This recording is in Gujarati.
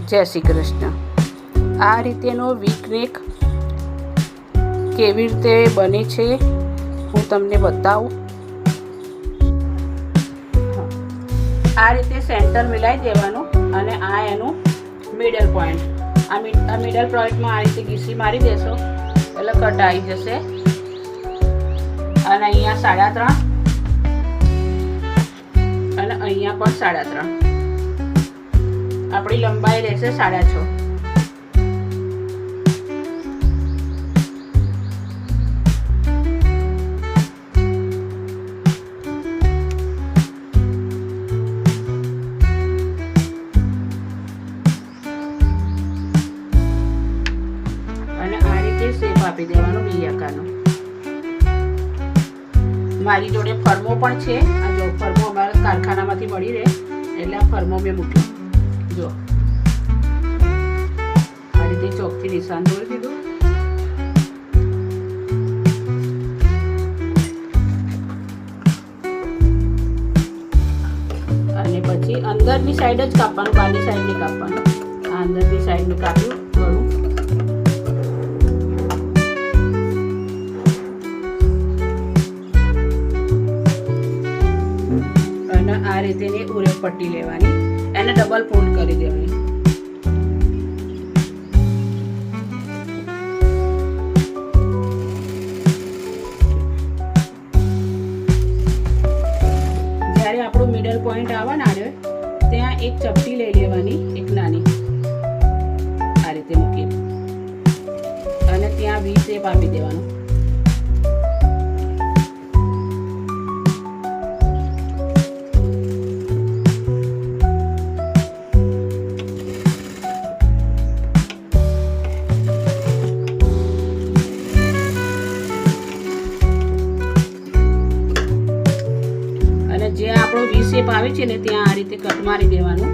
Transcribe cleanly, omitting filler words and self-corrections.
જય શ્રી કૃષ્ણ. આ રીતેનો વીક કેવી રીતે બને છે હું તમને બતાવું. આ રીતે સેન્ટર મિલાવી દેવાનું અને આ એનું મિડલ પોઈન્ટ. આ મિડલ પોઈન્ટમાં આ રીતે ઘીસી મારી દેશો એટલે કટ આવી જશે. અને અહીંયા 3.5 અને અહીંયા પણ 3.5. આપણી લંબાઈ રહેશે 6.5. અને આ રીતે શેપ આપી દેવાનો વી આકારનો. મારી જોડે ફર્મો પણ છે. આ જો ફર્મો અમારા કારખાનામાંથી મળી રહે એટલે આ ફર્મો મેં મૂક્યો. જો આ રીતે ચોકથી નિશાન દોરી દીધું. અને પછી અંદરની સાઈડ જ કાપવાનું, બહારની સાઈડ નહીં કાપવાનું. આ અંદરની સાઈડનું કાપ્યું ઘણું. અને આ રીતે ઉરે પટ્ટી લેવાની, એને ડબલ ફોલ્ડ કરી દેવાની. જ્યારે આપણું મિડલ પોઈન્ટ આવે ને ત્યાં એક ચપટી લઈ લેવાની, એક નાની આ રીતે મૂકીને અને ત્યાં વી શેપ આપી દેવાનું. જે આપણો વી શેપ આવે છે ને ત્યાં આ રીતે કટ મારી દેવાનું.